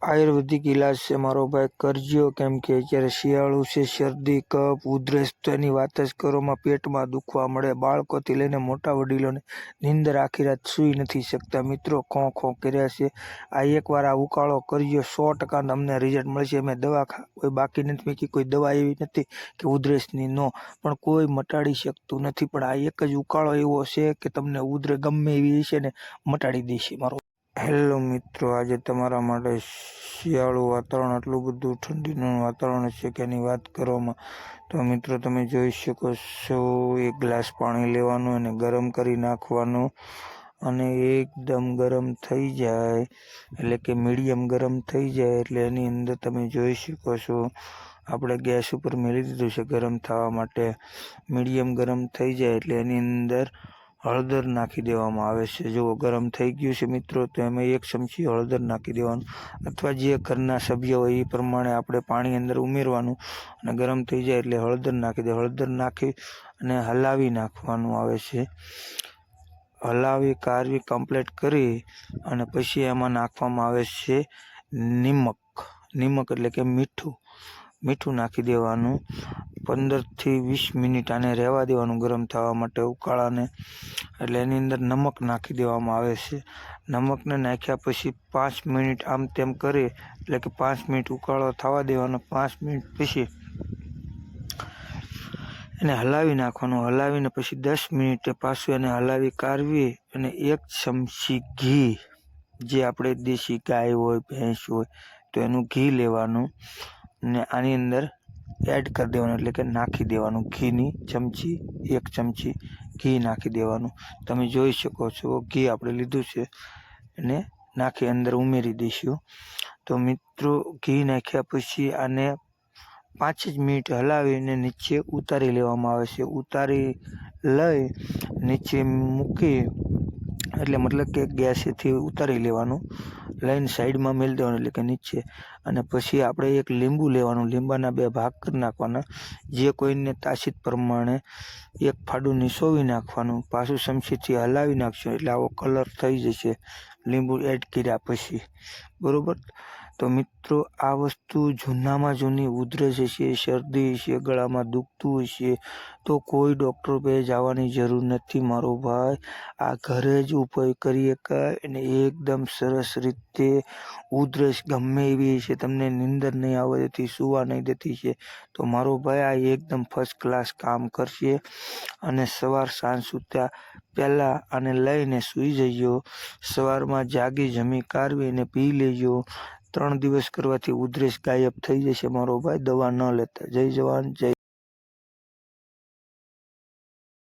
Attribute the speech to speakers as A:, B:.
A: આયુર્વેદિક ઇલાજ છે મારો ભાઈ, કરજો. કેમ કે અત્યારે શિયાળું છે, શરદી, કફ, ઉધરસ તો એની વાત જ કરોમાં. પેટમાં દુખવા મળે, બાળકોથી લઈને મોટા વડીલોને નીંદર આખી રાત સૂઈ નથી શકતા. મિત્રો ખો ખો કર્યા છે. આ એકવાર આ ઉકાળો કરજો, 100% તમને રિઝલ્ટ મળશે. મેં દવા કોઈ બાકી નથી મૂકી, કોઈ દવા એવી નથી કે ઉધરસની ન, પણ કોઈ મટાડી શકતું નથી. પણ આ એક જ ઉકાળો એવો છે કે તમને ઉધરસ ગમે એવી છે ને મટાડી દેશે મારો. હેલો મિત્રો, આજે તમારા માટે શિયાળું વાતાવરણ, આટલું બધું ઠંડીનું વાતાવરણ છે કે એની વાત કરવામાં. તો મિત્રો તમે જોઈ શકો છો, 1 ગ્લાસ પાણી લેવાનું અને ગરમ કરી નાખવાનું. અને એકદમ ગરમ થઈ જાય એટલે કે મીડિયમ ગરમ થઈ જાય એટલે એની અંદર તમે જોઈ શકો છો, આપણે ગેસ ઉપર મેળી દીધું છે ગરમ થવા માટે. મીડિયમ ગરમ થઈ જાય એટલે એની અંદર હળદર નાખી દેવામાં આવે છે. જો ગરમ થઈ ગયું છે મિત્રો, તો એમાં 1 ચમચી હળદર નાખી દેવાનું, અથવા જે ઘરના સભ્ય હોય એ પ્રમાણે આપણે પાણી અંદર ઉમેરવાનું. અને ગરમ થઈ જાય એટલે હળદર નાખી દે. હળદર નાખી અને હલાવી નાખવાનું આવે છે. હલાવી કારવી કમ્પ્લીટ કરી અને પછી એમાં નાખવામાં આવે છે નિમક એટલે કે મીઠું નાખી દેવાનું. 15 થી 20 મિનિટ આને રહેવા દેવાનું ગરમ થવા માટે ઉકાળાને. એટલે એની અંદર નમક નાખી દેવામાં આવે છે. નમકને નાખ્યા પછી 5 મિનિટ આમ તેમ કરી, એટલે કે 5 મિનિટ ઉકાળો થવા દેવાનો. 5 મિનિટ પછી એને હલાવી નાખવાનું. હલાવીને પછી 10 મિનિટે પાછું એને હલાવી કાઢવી અને 1 ચમચી ઘી, જે આપણે દેશી ગાય હોય, ભેંસ હોય તો એનું ઘી લેવાનું ને આની અંદર એડ કરી દેવાનું, એટલે કે નાખી દેવાનું. ઘીની ચમચી 1 ચમચી ઘી નાખી દેવાનું. તમે જોઈ શકો છો, ઘી આપણે લીધું છે એને નાખી અંદર ઉમેરી દઈશું. તો મિત્રો ઘી નાખ્યા પછી આને 5 જ મિનિટ હલાવીને નીચે ઉતારી લેવામાં આવે છે. ઉતારી લઈ નીચે મૂકી, એટલે મતલબ કે ગેસેથી ઉતારી લેવાનું, લઈને સાઈડમાં મેળ દેવાનું, એટલે કે નીચે. અને પછી આપણે 1 લીંબુ લેવાનું, લીંબાના 2 ભાગ કરી નાખવાના. જે કોઈને તાસીત પ્રમાણે 1 ફાડું નિસોવી નાખવાનું. પાછું ચમચીથી હલાવી નાખશું એટલે આવો કલર થઈ જશે લીંબુ એડ કર્યા પછી, બરોબર. તો મિત્રો આ વસ્તુ જૂનામાં જૂની ઉધરસ છે, શરદી છે, ગળામાં દુખતું હશે તો કોઈ ડૉક્ટર પાસે જવાની જરૂર નથી મારો ભાઈ. આ ઘરે જ ઉપાય કરી શકાય અને એકદમ સરસ રીતે ઉધરસ ગમે એવી છે, તમને નીંદર નહીં આવે દેતી, સુવા નહીં દેતી છે, તો મારો ભાઈ આ એકદમ ફર્સ્ટ ક્લાસ કામ કરશે. અને સવાર સાંજ સુતા પહેલાં આને લઈને સૂઈ જજો. સવારમાં જાગી જમી કાઢવી અને પી લેજો. 3 દિવસ કરવાથી ઉધરસ ગાયબ થઈ જશે મારો ભાઈ. દવા ન લેતા. જય જવાન જય